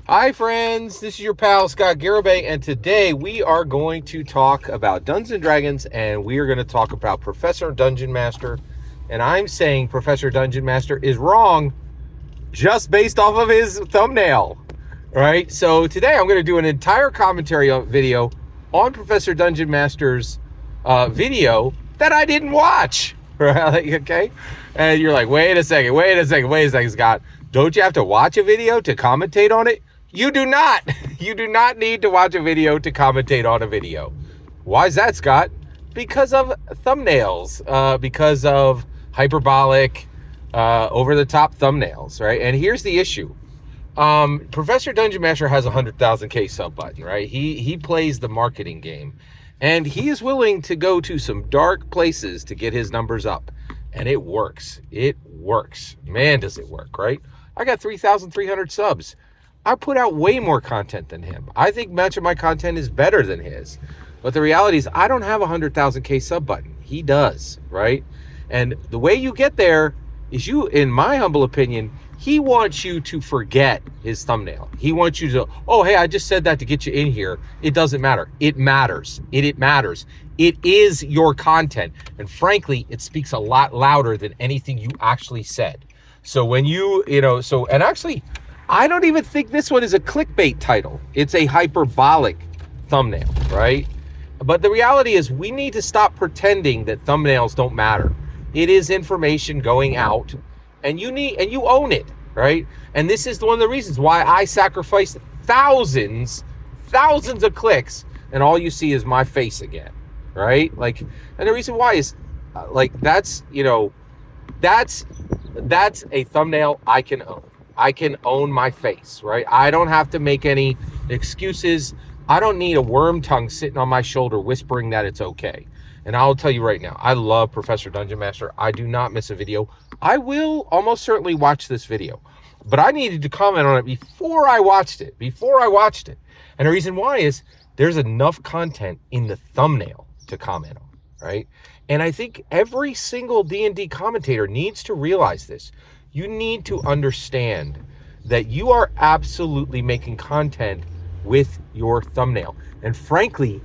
Hi friends, this is your pal Scott Garibay, and today we are going to talk about Dungeons & Dragons, and we are going to talk about Professor Dungeon Master. And I'm saying Professor Dungeon Master is wrong just based off of his thumbnail, right? So today I'm going to do an entire commentary video on Professor Dungeon Master's video that I didn't watch, right? Okay? And you're like, wait a second, Scott. Don't you have to watch a video to commentate on it? You do not. You do not need to watch a video to commentate on a video. Why is that, Scott? Because of thumbnails, because of hyperbolic, over-the-top thumbnails, right? And here's the issue. Professor Dungeon Master has a 100,000K sub button, right? He plays the marketing game, and he is willing to go to some dark places to get his numbers up, and it works. It works. Man, does it work, right? I got 3,300 subs. I put out way more content than him. I think much of my content is better than his. But the reality is I don't have a 100,000K sub button. He does, right? And the way you get there is in my humble opinion, he wants you to forget his thumbnail. He wants you to, oh, hey, I just said that to get you in here. It doesn't matter. It matters. It matters. It is your content. And frankly, it speaks a lot louder than anything you actually said. So when and actually, I don't even think this one is a clickbait title. It's a hyperbolic thumbnail, right? But the reality is we need to stop pretending that thumbnails don't matter. It is information going out, and you own it, right? And this is one of the reasons why I sacrificed thousands of clicks, and all you see is my face again, right? And the reason why is that's a thumbnail I can own. I can own my face, right? I don't have to make any excuses. I don't need a worm tongue sitting on my shoulder whispering that it's okay. And I'll tell you right now, I love Professor Dungeon Master. I do not miss a video. I will almost certainly watch this video, but I needed to comment on it before I watched it. And the reason why is there's enough content in the thumbnail to comment on, right? And I think every single D&D commentator needs to realize this. You need to understand that you are absolutely making content with your thumbnail. And frankly,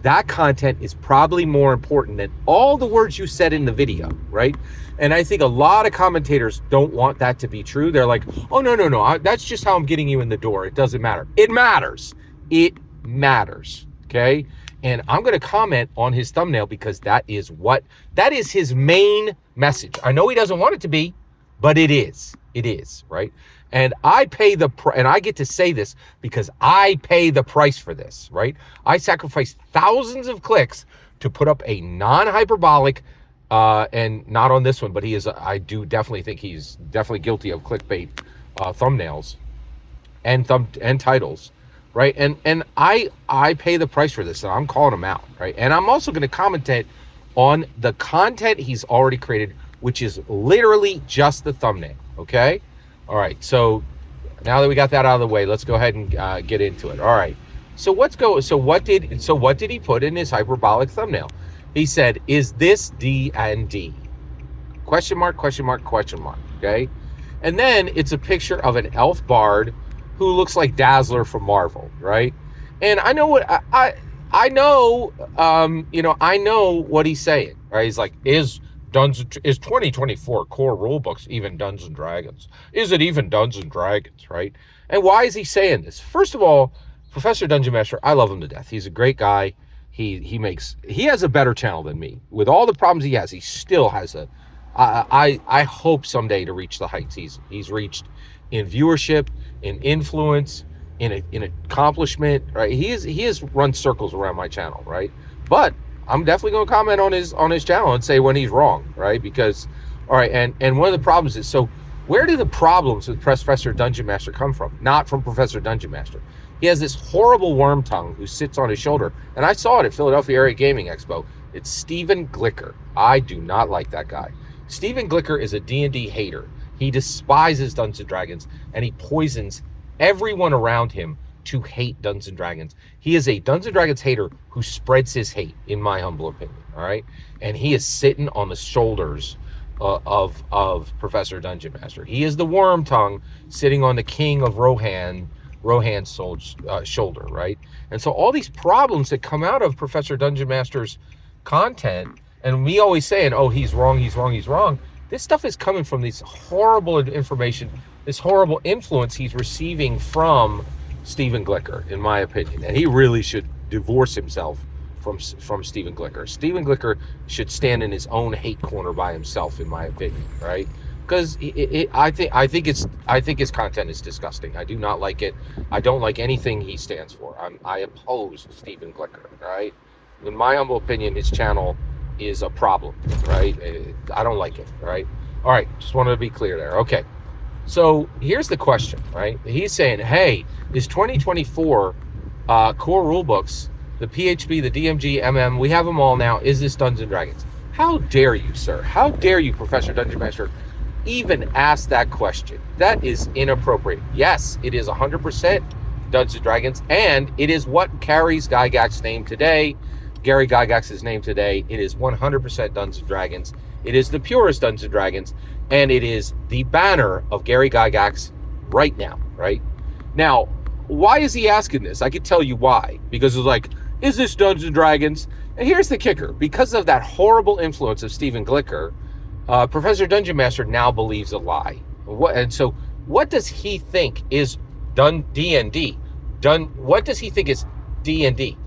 that content is probably more important than all the words you said in the video, right? And I think a lot of commentators don't want that to be true. They're like, oh, no, that's just how I'm getting you in the door. It doesn't matter. It matters. It matters, okay? And I'm going to comment on his thumbnail because that is his main message. I know he doesn't want it to be, but it is, right? And I pay and I get to say this because I pay the price for this, right? I sacrificed thousands of clicks to put up a non-hyperbolic, and not on this one, but I do definitely think he's definitely guilty of clickbait thumbnails and titles, right? And I pay the price for this, and I'm calling him out, right? And I'm also going to commentate on the content he's already created, which is literally just the thumbnail, okay? All right, so now that we got that out of the way, let's go ahead and get into it. All right, so what did he put in his hyperbolic thumbnail? He said, is this DND? Question mark, okay? And then it's a picture of an elf bard who looks like Dazzler from Marvel, right? And I know what, I know what he's saying, right? He's like, is 2024 core rulebooks even Dungeons and Dragons? Is it even Dungeons and Dragons, right? And why is he saying this? First of all, Professor Dungeon Master, I love him to death. He's a great guy. He has a better channel than me. With all the problems he has, he still has I hope someday to reach the heights he's reached in viewership, in influence, in accomplishment, right? He has run circles around my channel, right? But I'm definitely going to comment on his channel and say when he's wrong, right? Because, all right, and one of the problems is, so where do the problems with Professor Dungeon Master come from? Not from Professor Dungeon Master. He has this horrible worm tongue who sits on his shoulder, and I saw it at Philadelphia Area Gaming Expo. It's Stephen Glicker. I do not like that guy. Stephen Glicker is a D&D hater. He despises Dungeons and Dragons, and he poisons everyone around him to hate Dungeons and Dragons. He is a Dungeons and Dragons hater who spreads his hate, in my humble opinion, all right? And he is sitting on the shoulders of Professor Dungeon Master. He is the worm tongue sitting on the king of Rohan, Rohan's shoulder, right? And so all these problems that come out of Professor Dungeon Master's content, and me always saying, oh, he's wrong, he's wrong, he's wrong. This stuff is coming from this horrible information, this horrible influence he's receiving from Stephen Glicker, in my opinion. And he really should divorce himself from Stephen Glicker. Stephen Glicker should stand in his own hate corner by himself, in my opinion, right? Because I think his content is disgusting. I do not like it. I don't like anything he stands for. I oppose Stephen Glicker, right? In my humble opinion, his channel is a problem, right? I don't like it, right? All right, just wanted to be clear there. Okay, so here's the question, right? He's saying, hey, is 2024 core rulebooks, the PHB, the DMG, MM, we have them all now. Is this Dungeons & Dragons? How dare you, sir? How dare you, Professor Dungeon Master, even ask that question? That is inappropriate. Yes, it is 100% Dungeons & Dragons, and it is what carries Gygax's name today, Gary Gygax's name today. It is 100% Dungeons & Dragons. It is the purest Dungeons & Dragons, and it is the banner of Gary Gygax right now, right? Now, why is he asking this? I could tell you why. Because it's like, is this Dungeons & Dragons? And here's the kicker. Because of that horrible influence of Stephen Glicker, Professor Dungeon Master now believes a lie. And so what does he think is DND? What does he think is DND?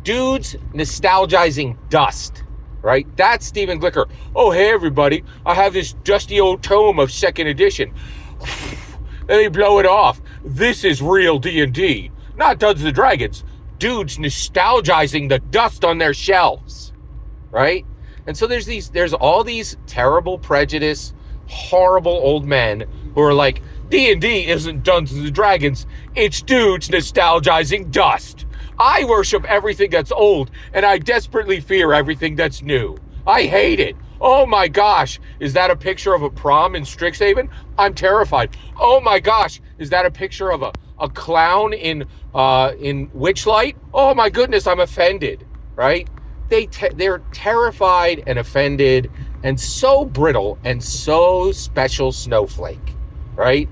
Dudes nostalgizing dust, right? That's Stephen Glicker. Oh, hey, everybody. I have this dusty old tome of 2nd edition. Let me blow it off. This is real D&D, not Dungeons & Dragons. Dudes nostalgizing the dust on their shelves, right? And so there's all these terrible prejudice, horrible old men who are like, D&D isn't Dungeons & Dragons, it's dudes nostalgizing dust. I worship everything that's old, and I desperately fear everything that's new. I hate it. Oh my gosh, is that a picture of a prom in Strixhaven? I'm terrified. Oh my gosh, is that a picture of a clown in Witchlight? Oh my goodness, I'm offended, right? They're terrified and offended and so brittle and so special snowflake, right?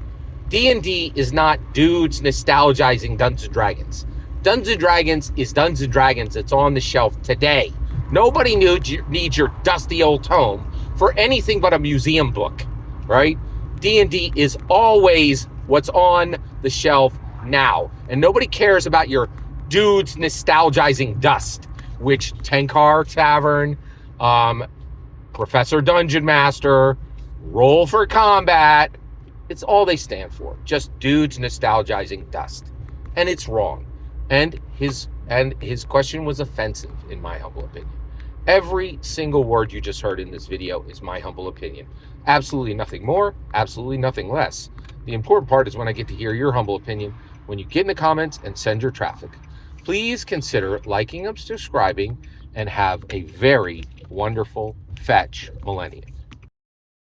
D&D is not dudes nostalgizing Dungeons & Dragons. Dungeons & Dragons is Dungeons & Dragons. It's on the shelf today. Nobody needs your dusty old tome for anything but a museum book, right? D&D is always what's on the shelf now. And nobody cares about your dudes nostalgizing dust, which Tenkar Tavern, Professor Dungeon Master, Roll for Combat, it's all they stand for. Just dudes nostalgizing dust. And it's wrong. And his question was offensive, in my humble opinion. Every single word you just heard in this video is my humble opinion. Absolutely nothing more, absolutely nothing less. The important part is when I get to hear your humble opinion, when you get in the comments and send your traffic. Please consider liking and subscribing, and have a very wonderful fetch millennium.